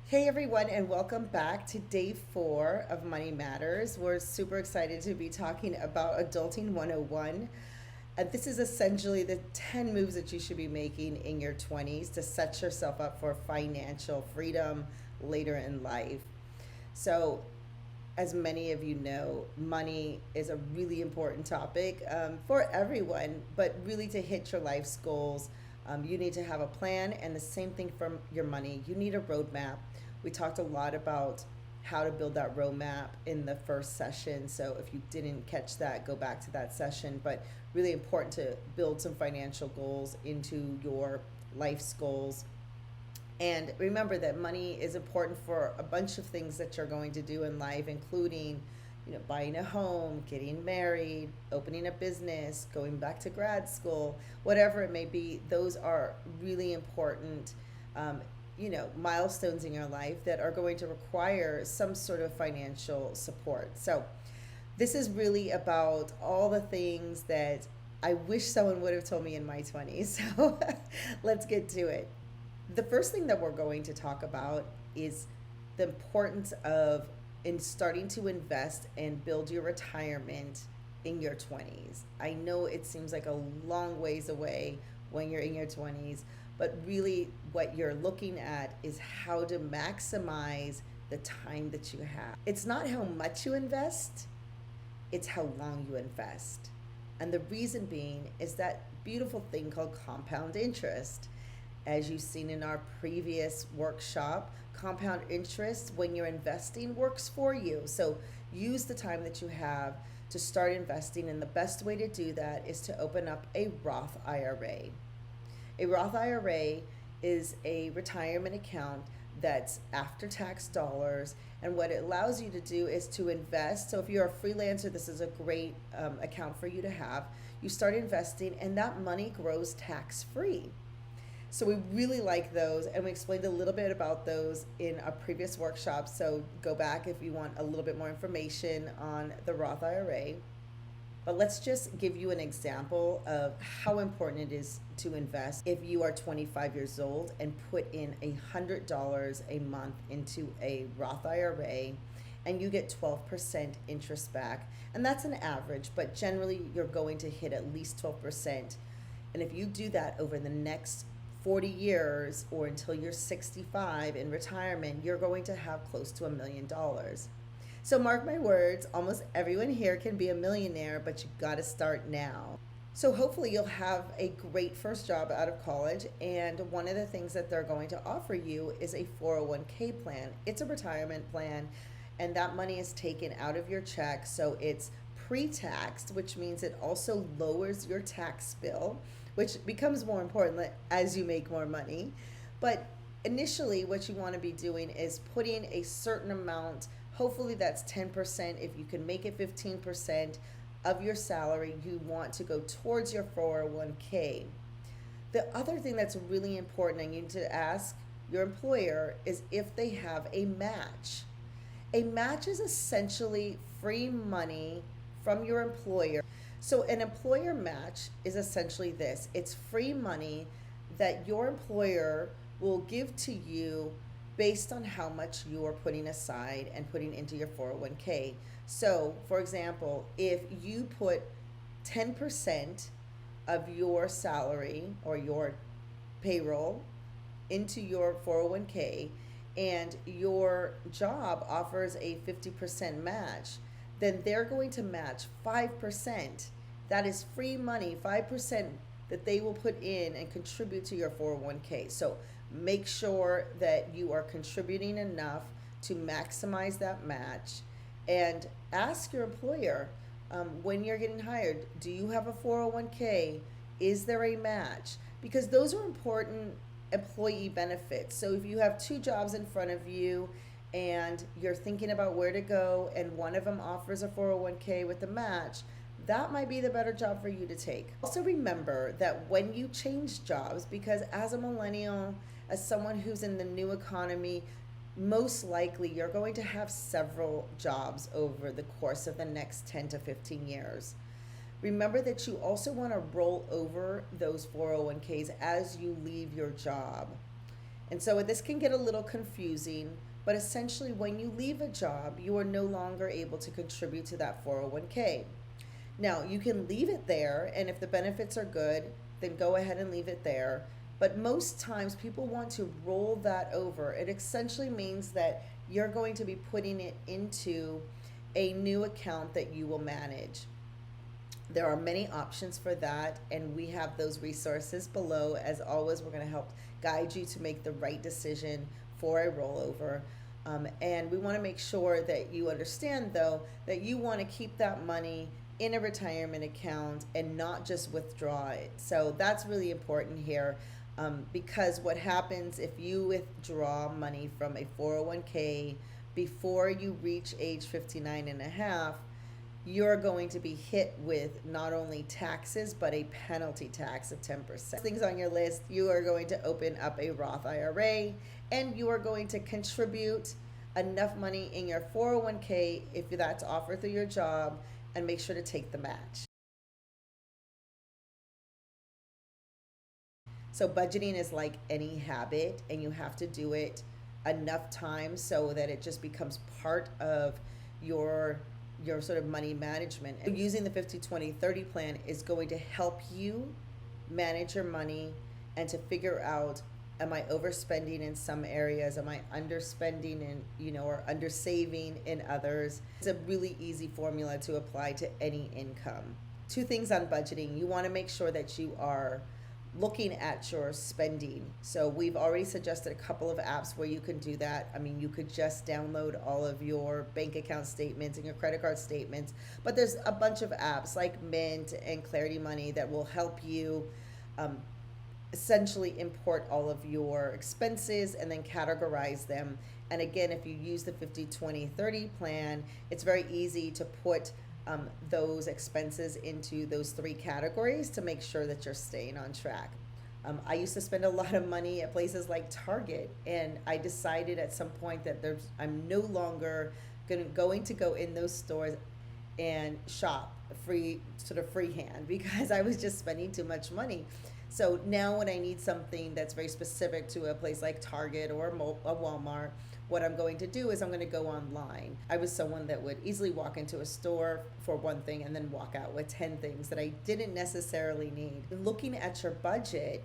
Hey everyone, and welcome back to day 4 of Money Matters. We're super excited to be talking about Adulting 101. This is essentially the 10 moves that you should be making in your 20s to set yourself up for financial freedom later in life. So, as many of you know, money is a really important topic for everyone, but really to hit your life's goals, you need to have a plan, and the same thing for your money. You need a roadmap. We talked a lot about how to build that roadmap in the first session. So if you didn't catch that, go back to that session. But really important to build some financial goals into your life's goals. And remember that money is important for a bunch of things that you're going to do in life, including, buying a home, getting married, opening a business, going back to grad school, whatever it may be. Those are really important, milestones in your life that are going to require some sort of financial support. So this is really about all the things that I wish someone would have told me in my 20s. So let's get to it. The first thing that we're going to talk about is the importance of in starting to invest and build your retirement in your 20s. I know it seems like a long ways away when you're in your 20s, but really what you're looking at is how to maximize the time that you have. It's not how much you invest, it's how long you invest. And the reason being is that beautiful thing called compound interest. As you've seen in our previous workshop, compound interest when you're investing works for you. So use the time that you have to start investing, and the best way to do that is to open up a Roth IRA. A Roth IRA is a retirement account that's after tax dollars, and what it allows you to do is to invest. So if you're a freelancer, this is a great account for you to have. You start investing, and that money grows tax free. So we really like those, and we explained a little bit about those in a previous workshop. So go back if you want a little bit more information on the Roth IRA. But let's just give you an example of how important it is to invest if you are 25 years old and put in $100 a month into a Roth IRA, and you get 12% interest back. And that's an average, but generally you're going to hit at least 12%. And if you do that over the next 40 years or until you're 65 in retirement, you're going to have close to $1 million. So mark my words, almost everyone here can be a millionaire, but you got to start now. So hopefully you'll have a great first job out of college, and one of the things that they're going to offer you is a 401k plan. It's a retirement plan, and that money is taken out of your check, so it's pre-taxed, which means it also lowers your tax bill, which becomes more important as you make more money. But initially, what you want to be doing is putting a certain amount, hopefully that's 10%. If you can make it 15% of your salary, you want to go towards your 401k. The other thing that's really important, and you need to ask your employer, is if they have a match. A match is essentially free money from your employer. So an employer match is essentially this. It's free money that your employer will give to you based on how much you are putting aside and putting into your 401k. So, for example, if you put 10% of your salary or your payroll into your 401k, and your job offers a 50% match, then they're going to match 5%. That is free money, 5% that they will put in and contribute to your 401k. So make sure that you are contributing enough to maximize that match, and ask your employer when you're getting hired, do you have a 401k? Is there a match? Because those are important employee benefits. So if you have two jobs in front of you and you're thinking about where to go, and one of them offers a 401k with a match, that might be the better job for you to take. Also remember that when you change jobs, because as a millennial, as someone who's in the new economy, most likely you're going to have several jobs over the course of the next 10 to 15 years. Remember that you also want to roll over those 401ks as you leave your job. And so this can get a little confusing, but essentially, when you leave a job, you are no longer able to contribute to that 401k. Now, you can leave it there, and if the benefits are good, then go ahead and leave it there. But most times, people want to roll that over. It essentially means that you're going to be putting it into a new account that you will manage. There are many options for that, and we have those resources below. As always, we're going to help guide you to make the right decision for a rollover. And we want to make sure that you understand, though, that you want to keep that money in a retirement account and not just withdraw it. So that's really important here, because what happens if you withdraw money from a 401k before you reach age 59 and a half, you're going to be hit with not only taxes but a penalty tax of 10%. Things on your list: you are going to open up a Roth IRA, and you are going to contribute enough money in your 401k if that's offered through your job, and make sure to take the match. So budgeting is like any habit, and you have to do it enough times so that it just becomes part of your sort of money management. And using the 50-20-30 plan is going to help you manage your money and to figure out, am I overspending in some areas, am I underspending in, or undersaving in others. It's a really easy formula to apply to any income. Two things on budgeting: you want to make sure that you are looking at your spending. So we've already suggested a couple of apps where you can do that. I mean, you could just download all of your bank account statements and your credit card statements, but there's a bunch of apps like Mint and Clarity Money that will help you essentially import all of your expenses and then categorize them. And again, if you use the 50-20-30 plan, it's very easy to put those expenses into those three categories to make sure that you're staying on track. I used to spend a lot of money at places like Target, and I decided at some point that I'm no longer going to go in those stores and shop freehand because I was just spending too much money. So now when I need something that's very specific to a place like Target or a Walmart, what I'm going to do is I'm going to go online. I was someone that would easily walk into a store for one thing and then walk out with 10 things that I didn't necessarily need. Looking at your budget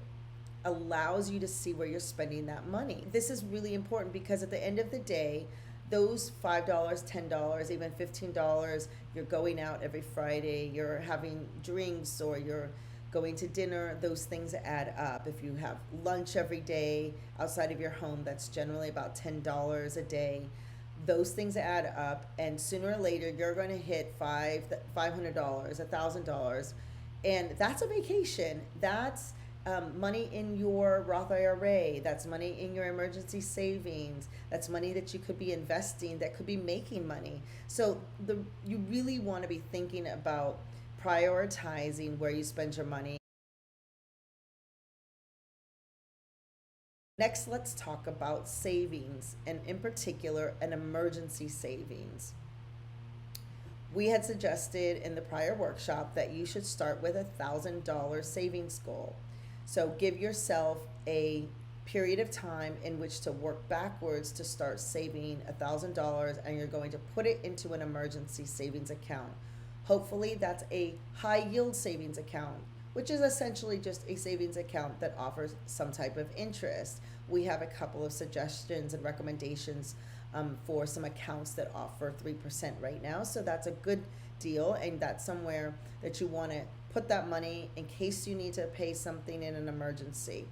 allows you to see where you're spending that money. This is really important because at the end of the day, those $5, $10, even $15, you're going out every Friday, you're having drinks, or you're going to dinner, those things add up. If you have lunch every day outside of your home, that's generally about $10 a day. Those things add up, and sooner or later you're going to hit $500, $1,000, and that's a vacation. That's money in your Roth IRA. That's money in your emergency savings. That's money that you could be investing, that could be making money. So you really want to be thinking about prioritizing where you spend your money. Next, let's talk about savings, and in particular, an emergency savings. We had suggested in the prior workshop that you should start with $1,000 savings goal. So give yourself a period of time in which to work backwards to start saving $1,000, and you're going to put it into an emergency savings account. Hopefully that's a high yield savings account, which is essentially just a savings account that offers some type of interest. We have a couple of suggestions and recommendations for some accounts that offer 3% right now. So that's a good deal, and that's somewhere that you want to put that money in case you need to pay something in an emergency.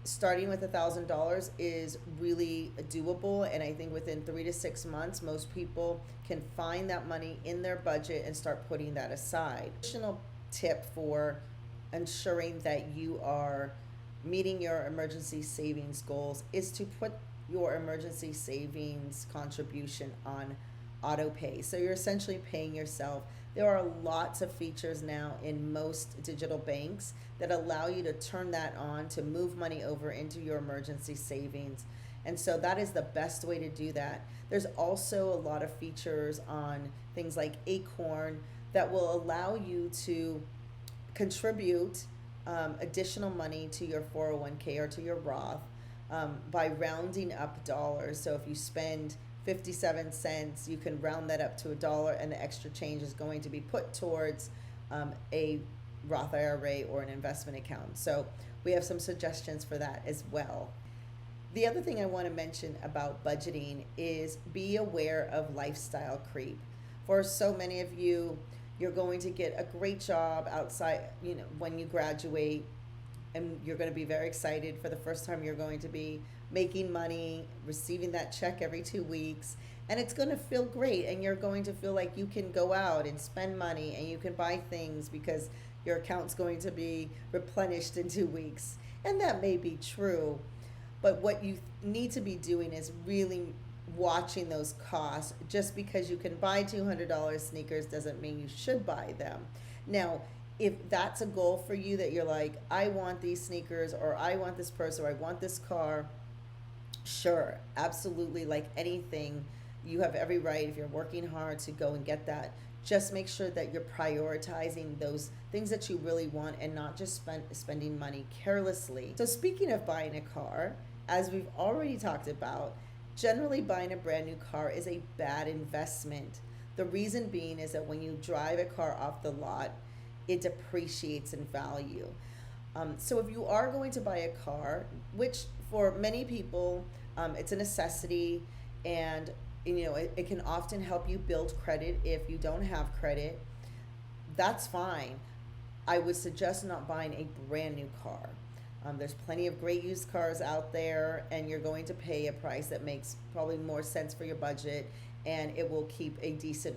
Starting with $1,000 is really doable, and I think within 3 to 6 months most people can find that money in their budget and start putting that aside. Additional tip for ensuring that you are meeting your emergency savings goals is to put your emergency savings contribution on auto pay. So you're essentially paying yourself. There are lots of features now in most digital banks that allow you to turn that on to move money over into your emergency savings. And so that is the best way to do that. There's also a lot of features on things like Acorn that will allow you to contribute additional money to your 401k or to your Roth by rounding up dollars. So if you spend 57 cents, you can round that up to a dollar, and the extra change is going to be put towards a Roth IRA or an investment account. So we have some suggestions for that as well. The other thing I want to mention about budgeting is be aware of lifestyle creep. For so many of you, you're going to get a great job outside, when you graduate, and you're going to be very excited for the first time you're going to be making money, receiving that check every 2 weeks, and it's going to feel great, and you're going to feel like you can go out and spend money and you can buy things because your account's going to be replenished in 2 weeks. And that may be true, but what you need to be doing is really watching those costs. Just because you can buy $200 sneakers doesn't mean you should buy them. Now, if that's a goal for you, that you're like, I want these sneakers, or I want this purse, or I want this car, sure, absolutely, like anything, you have every right, if you're working hard, to go and get that. Just make sure that you're prioritizing those things that you really want and not just spending money carelessly. So speaking of buying a car, as we've already talked about, generally buying a brand new car is a bad investment. The reason being is that when you drive a car off the lot, it depreciates in value. So if you are going to buy a car, which for many people, it's a necessity, and it can often help you build credit if you don't have credit, that's fine. I would suggest not buying a brand new car. There's plenty of great used cars out there, and you're going to pay a price that makes probably more sense for your budget, and it will keep a decent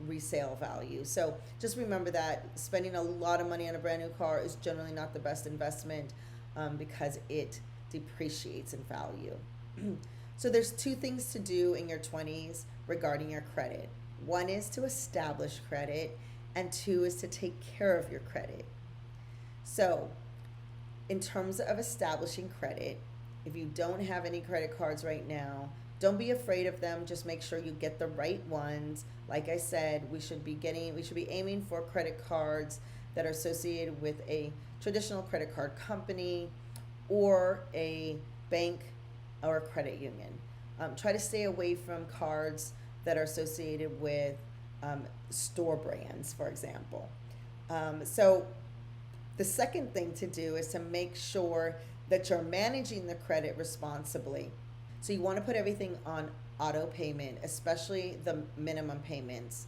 resale value. So just remember that spending a lot of money on a brand new car is generally not the best investment, because it depreciates in value. So there's two things to do in your 20s regarding your credit. One is to establish credit, and two is to take care of your credit. So in terms of establishing credit, if you don't have any credit cards right now, don't be afraid of them. Just make sure you get the right ones. Like I said, we should be aiming for credit cards that are associated with a traditional credit card company or a bank or a credit union. Try to stay away from cards that are associated with store brands, for example. So the second thing to do is to make sure that you're managing the credit responsibly. So you want to put everything on auto payment, especially the minimum payments.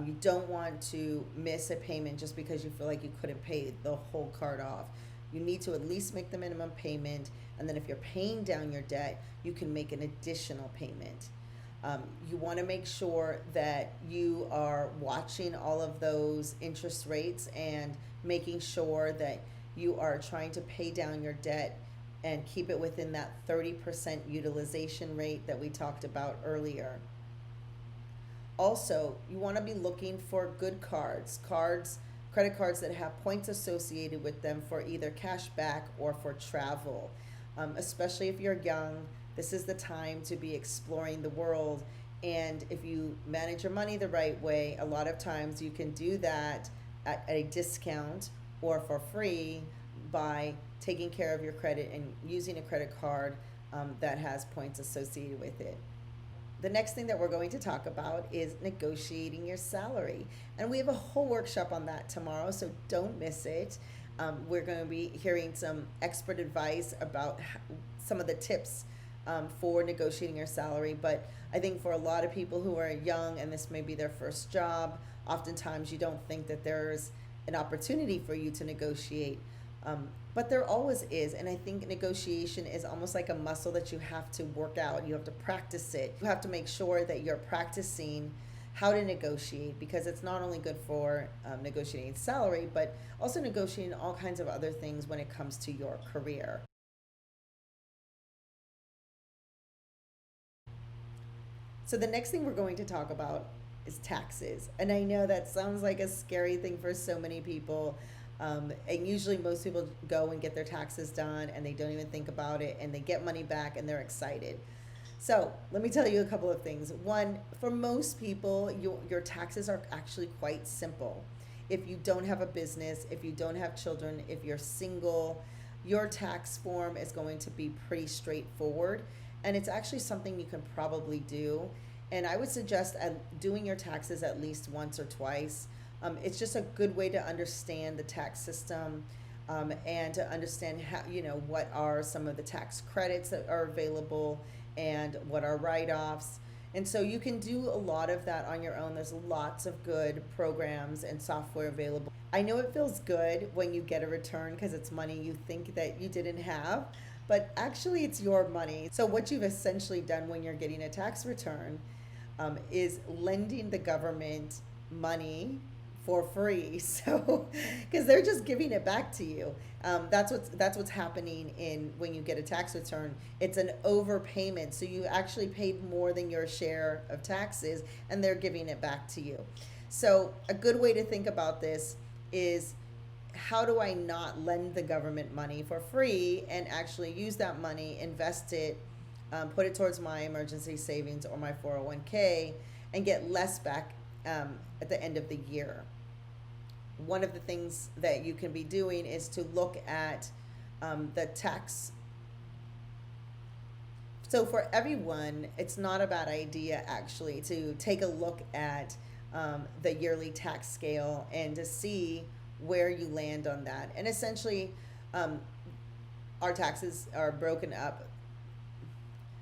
You don't want to miss a payment just because you feel like you couldn't pay the whole card off. You need to at least make the minimum payment, and then if you're paying down your debt, you can make an additional payment. You want to make sure that you are watching all of those interest rates and making sure that you are trying to pay down your debt and keep it within that 30% utilization rate that we talked about earlier. Also, you want to be looking for good credit cards that have points associated with them for either cash back or for travel. Especially if you're young, this is the time to be exploring the world. And if you manage your money the right way, a lot of times you can do that at a discount or for free by taking care of your credit and using a credit card that has points associated with it. The next thing that we're going to talk about is negotiating your salary. And we have a whole workshop on that tomorrow, so don't miss it. We're going to be hearing some expert advice about some of the tips for negotiating your salary. But I think for a lot of people who are young and this may be their first job, oftentimes you don't think that there's an opportunity for you to negotiate. But there always is, and I think negotiation is almost like a muscle that you have to work out. You have to practice it. You have to make sure that you're practicing how to negotiate, because it's not only good for negotiating salary, but also negotiating all kinds of other things when it comes to your career. So the next thing we're going to talk about is taxes. And I know that sounds like a scary thing for so many people. And usually most people go and get their taxes done and they don't even think about it, and they get money back and they're excited. So let me tell you a couple of things. One, for most people, your taxes are actually quite simple. If you don't have a business, if you don't have children, if you're single, your tax form is going to be pretty straightforward. And it's actually something you can probably do. And I would suggest doing your taxes at least once or twice. It's just a good way to understand the tax system, and to understand how, what are some of the tax credits that are available and what are write-offs. And so you can do a lot of that on your own. There's lots of good programs and software available. I know it feels good when you get a return because it's money you think that you didn't have, but actually it's your money. So what you've essentially done when you're getting a tax return, is lending the government money for free. So, because they're just giving it back to you. That's what's happening in when you get a tax return. It's an overpayment, so you actually paid more than your share of taxes, and they're giving it back to you. So, a good way to think about this is, how do I not lend the government money for free and actually use that money, invest it, put it towards my emergency savings or my 401k, and get less back at the end of the year? One of the things that you can be doing is to look at the tax. So, for everyone, it's not a bad idea actually to take a look at the yearly tax scale and to see where you land on that. And essentially, um, our taxes are broken up.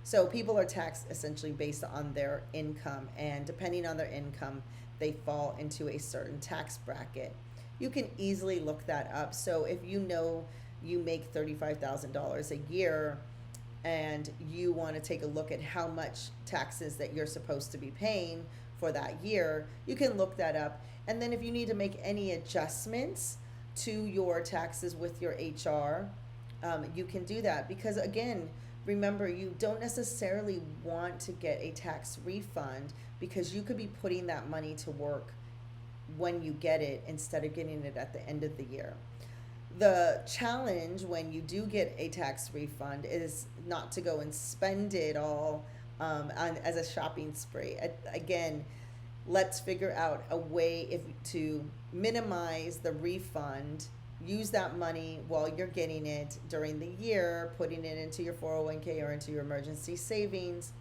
So people are taxed essentially based on their income, and depending on their income, they fall into a certain tax bracket. You can easily look that up. So if you know you make $35,000 a year and you want to take a look at how much taxes that you're supposed to be paying for that year, you can look that up. And then if you need to make any adjustments to your taxes with your HR, you can do that. Because again, remember, you don't necessarily want to get a tax refund because you could be putting that money to work when you get it instead of getting it at the end of the year. The challenge when you do get a tax refund is not to go and spend it all as a shopping spree. Again, let's figure out a way to minimize the refund. Use that money while you're getting it during the year, putting it into your 401k or into your emergency savings.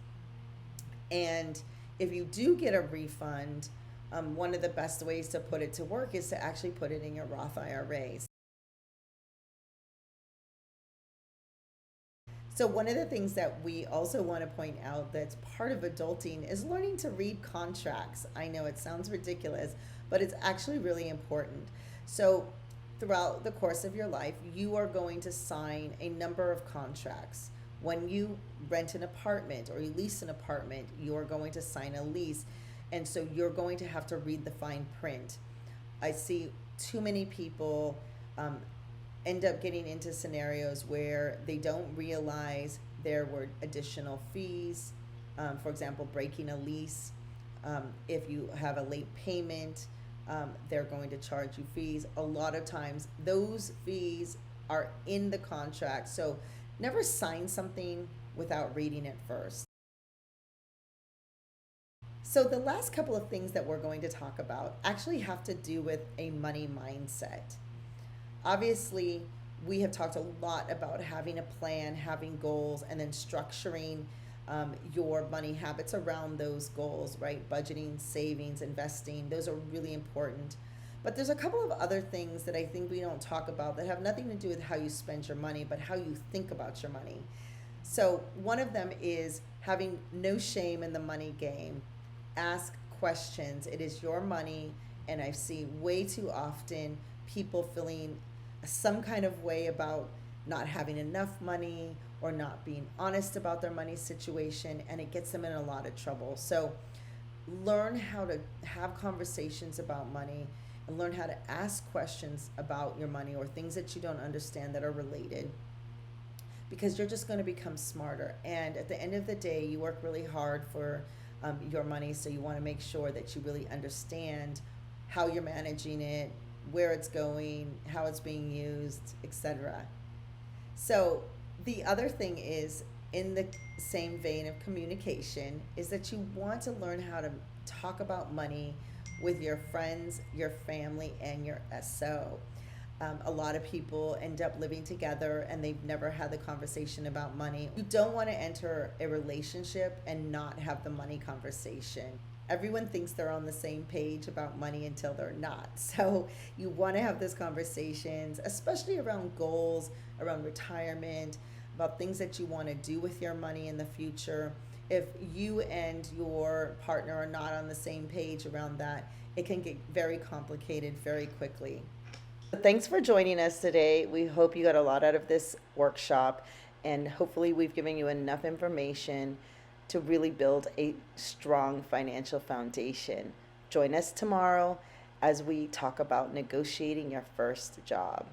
And if you do get a refund, one of the best ways to put it to work is to actually put it in your Roth IRAs. So one of the things that we also want to point out that's part of adulting is learning to read contracts. I know it sounds ridiculous, but it's actually really important. So throughout the course of your life, you are going to sign a number of contracts. When you rent an apartment or you lease an apartment, you are going to sign a lease. And so you're going to have to read the fine print. I see too many people end up getting into scenarios where they don't realize there were additional fees. For example, breaking a lease. If you have a late payment, they're going to charge you fees. A lot of times, those fees are in the contract. So never sign something without reading it first. So, the last couple of things that we're going to talk about actually have to do with a money mindset. Obviously, we have talked a lot about having a plan, having goals, and then structuring your money habits around those goals, right? Budgeting, savings, investing, those are really important. But there's a couple of other things that I think we don't talk about that have nothing to do with how you spend your money, but how you think about your money. So, one of them is having no shame in the money game. Ask questions. It is your money, and I see way too often people feeling some kind of way about not having enough money or not being honest about their money situation, and it gets them in a lot of trouble. So, learn how to have conversations about money and learn how to ask questions about your money or things that you don't understand that are related, because you're just going to become smarter. And at the end of the day, you work really hard for your money, so you want to make sure that you really understand how you're managing it, where it's going, how it's being used, etc. So the other thing is in the same vein of communication is that you want to learn how to talk about money with your friends, your family, and your SO. A lot of people end up living together and they've never had the conversation about money. You don't want to enter a relationship and not have the money conversation. Everyone thinks they're on the same page about money until they're not. So you want to have those conversations, especially around goals, around retirement, about things that you want to do with your money in the future. If you and your partner are not on the same page around that, it can get very complicated very quickly. Thanks for joining us today. We hope you got a lot out of this workshop, and hopefully, we've given you enough information to really build a strong financial foundation. Join us tomorrow as we talk about negotiating your first job.